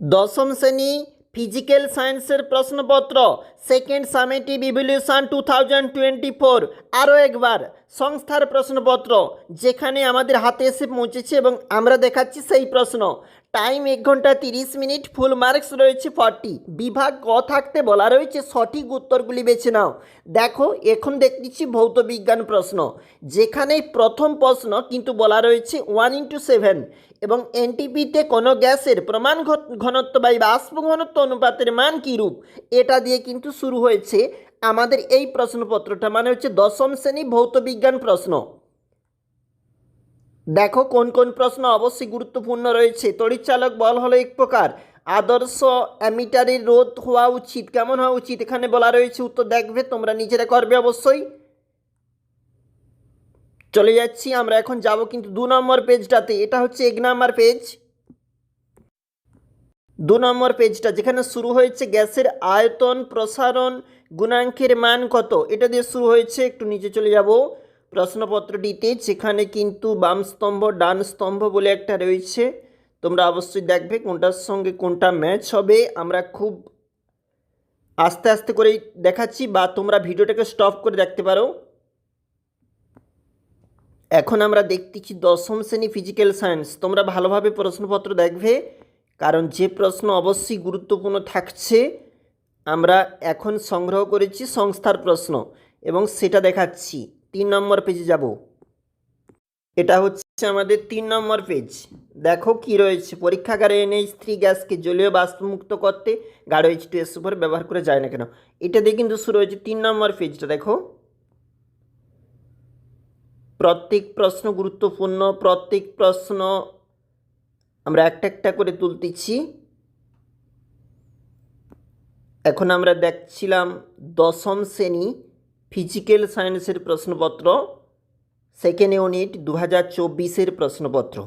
দশম শ্রেণী ফিজিক্যাল সায়েন্সের প্রশ্নপত্র সেকেন্ড সামেটিভ ইভ্যালুয়েশন 2024 আরও একবার সংস্থার প্রশ্নপত্র যেখানে আমাদের হাতে এসে পৌঁছেছে এবং আমরা দেখাচ্ছি সেই প্রশ্ন। টাইম 1 ঘন্টা 30 মিনিট, ফুল মার্কস রয়েছে 40। বিভাগ ক থাকতে বলা রয়েছে সঠিক উত্তরগুলি বেছে নাও। দেখো এখন দেখতেছি ভৌত বিজ্ঞান প্রশ্ন, যেখানে প্রথম প্রশ্ন কিন্তু বলা রয়েছে 1:7 এবং এনটিপিতে কোনো গ্যাসের প্রমাণ ঘনত্ব বা বাষ্প ঘনত্ব অনুপাতের মান কীরূপ, এটা দিয়ে কিন্তু শুরু হয়েছে আমাদের এই প্রশ্নপত্রটা, মানে হচ্ছে দশম শ্রেণী ভৌত বিজ্ঞান প্রশ্ন। দেখো কোন কোন প্রশ্ন অবশ্যই গুরুত্বপূর্ণ রয়েছে। তড়িৎচালক বল হলো এক প্রকার। আদর্শ অ্যামিটারের রোধ হওয়া উচিত, কেমন হওয়া উচিত এখানে বলা রয়েছে। উত্তর দেখবে, তোমরা নিজেরা করবে অবশ্যই। চলে যাচ্ছি আমরা, এখন যাব কিন্তু 2 নম্বর পেজটাতে। এটা হচ্ছে 1 নম্বর পেজ। 2 নম্বর পেজটা যেখানে শুরু হয়েছে গ্যাসের আয়তন প্রসারণ গুণাঙ্কের মান কত, এটা দিয়ে শুরু হয়েছে। একটু নিচে চলে যাব প্রশ্নপত্রটিতে, যেখানে কিন্তু বাম স্তম্ভ ডান স্তম্ভ বলে একটা রয়েছে। তোমরা অবশ্যই দেখবে কোনটার সঙ্গে কোনটা ম্যাচ হবে। আমরা খুব আস্তে আস্তে করেই দেখাচ্ছি, বা তোমরা ভিডিওটাকে স্টপ করে দেখতে পারো। এখন আমরা দেখতেছি দশম শ্রেণী ফিজিক্যাল সায়েন্স। তোমরা ভালোভাবে প্রশ্নপত্র দেখবে, কারণ যে প্রশ্ন অবশ্যই গুরুত্বপূর্ণ থাকছে। আমরা এখন সংগ্রহ করেছি সংস্থার প্রশ্ন এবং সেটা দেখাচ্ছি। 3 নম্বর পেজে যাব। এটা হচ্ছে আমাদের 3 নম্বর পেজ। দেখো কি রয়েছে। পরীক্ষাগারে NH3 গ্যাসকে জলীয় বাষ্পমুক্ত করতে গাঢ় H2SO4 ব্যবহার করে যায় না কেন, এটা দিয়ে কিন্তু শুরু হয়েছে 3 নম্বর পেজটা। দেখো প্রত্যেক প্রশ্ন গুরুত্বপূর্ণ, প্রত্যেক প্রশ্ন আমরা একটা একটা করে তুলতেছি। এখন আমরা দেখছিলাম দশম শ্রেণী ফিজিক্যাল সায়েন্সের প্রশ্নপত্র সেকেন্ড ইউনিট 2024-এর প্রশ্নপত্র।